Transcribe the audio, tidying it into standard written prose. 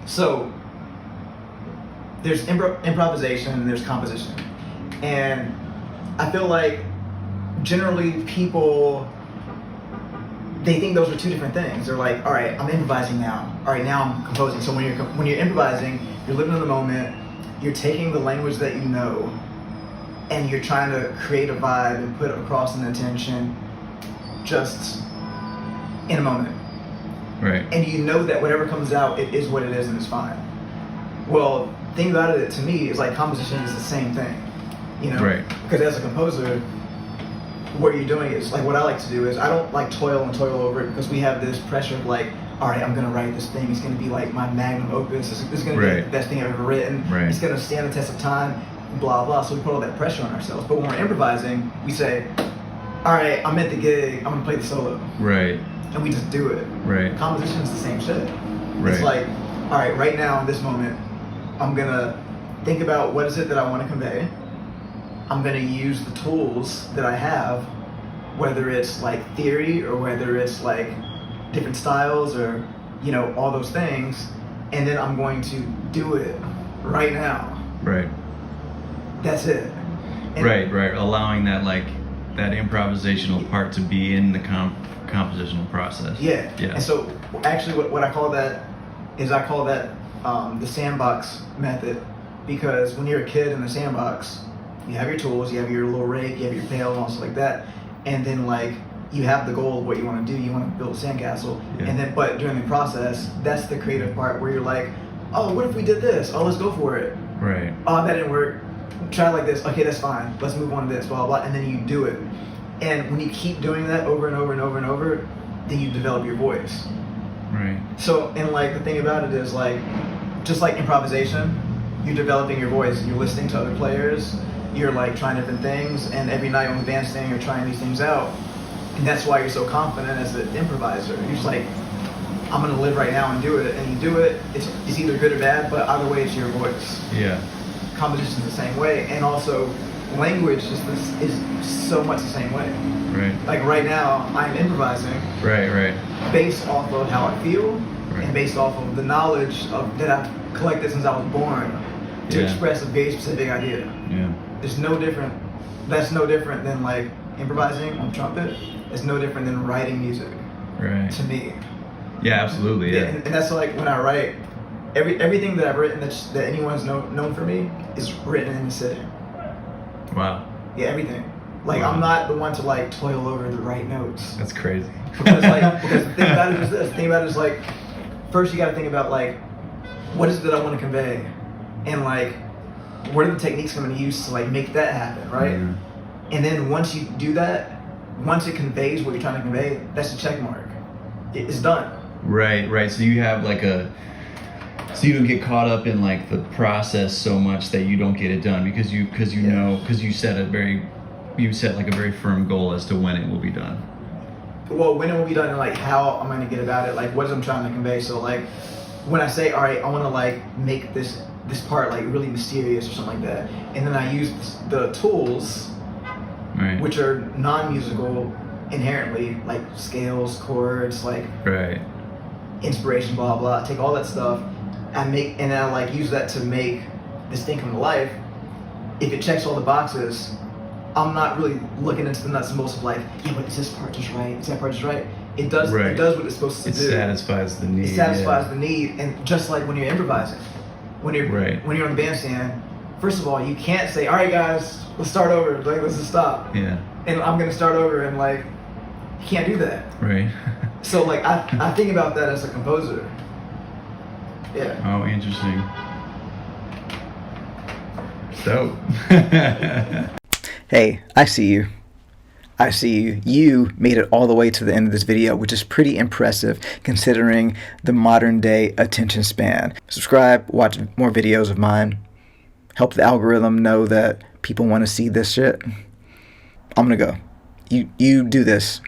So there's improvisation and there's composition. And I feel like generally people, they think those are two different things. They're like, all right, I'm improvising now. All right, now I'm composing. So when you're improvising, you're living in the moment. You're taking the language that you know, and you're trying to create a vibe and put across an intention, just in a moment. Right. And you know that whatever comes out, it is what it is, and it's fine. Well, the thing about it to me is like composition is the same thing, you know? Right. Because as a composer, what you're doing is, like, what I like to do is I don't like toil over it, because we have this pressure of like, all right, I'm gonna write this thing. It's gonna be like my magnum opus. It's gonna be the best thing I've ever written. Right. It's gonna stand the test of time. Blah blah. So we put all that pressure on ourselves. But when we're improvising, we say, all right, I'm at the gig. I'm gonna play the solo. Right. And we just do it. Right. Composition is the same shit. Right. It's like, all right, right now in this moment, I'm gonna think about what is it that I want to convey. I'm gonna use the tools that I have, whether it's like theory or whether it's like different styles or, you know, all those things, and then I'm going to do it right now. Right. That's it. And Right. Allowing that that improvisational part to be in the compositional process. Yeah. Yeah. And so actually what I call that is I call that the sandbox method, because when you're a kid in the sandbox, you have your tools, you have your little rake, you have your pail and all stuff like that, and then like you have the goal of what you want to do. You want to build a sandcastle, and then but during the process, that's the creative part where you're like, oh, what if we did this? Oh, let's go for it. Right. Oh, that didn't work. Try like this. Okay, that's fine. Let's move on to this. Blah blah. Blah. And then you do it. And when you keep doing that over and over and over and over, then you develop your voice. Right. So, and like the thing about it is like, just like improvisation, you're developing your voice. You're listening to other players. You're like trying different things, and every night on the bandstand, you're trying these things out. And that's why you're so confident as an improviser. You're just like, I'm gonna live right now and do it. And you do it. It's either good or bad, but either way, it's your voice. Yeah. Composition is the same way, and also language is so much the same way. Right. Like right now, I'm improvising. Right. Based off of how I feel, Right. and based off of the knowledge that I've collected since I was born to express a very specific idea. Yeah. There's no different. That's no different than like improvising on trumpet. It's no different than writing music. Right. To me. Yeah, absolutely. Yeah. And that's like when I write, everything that I've written that anyone's known for me is written in the sitting. Wow. Yeah, everything. Like Wow. I'm not the one to like toil over the right notes. That's crazy. Because the thing about it is this. The thing about it is like, first you got to think about like, what is it that I want to convey, and like, what are the techniques I'm going to use to like make that happen, right? Mm-hmm. And then once you do that, once it conveys what you're trying to convey, that's the check mark. It's done. Right. So you have so you don't get caught up in like the process so much that you don't get it done because you set like a very firm goal as to when it will be done. Well, when it will be done and like how I'm gonna get about it, like what I'm trying to convey. So like when I say, all right, I want to like make this part like really mysterious or something like that, and then I use the tools, Right. which are non-musical inherently, like scales, chords, like inspiration, blah blah. I take all that stuff, and I like use that to make this thing come to life. If it checks all the boxes, I'm not really looking into the nuts and bolts of like, yeah, but is this part just right? Is that part just right? It does. Right. It does what it's supposed to do. It satisfies the need. It satisfies the need, and just like when you're improvising, when you're on the bandstand, first of all, you can't say, all right, guys, let's start over. Like, let's just stop. Yeah. And I'm gonna start over, and like, you can't do that. Right. So like, I think about that as a composer. Yeah. Oh, interesting. So. Hey, I see you. I see you. You made it all the way to the end of this video, which is pretty impressive considering the modern day attention span. Subscribe, watch more videos of mine. Help the algorithm know that people want to see this shit. I'm gonna go. You do this.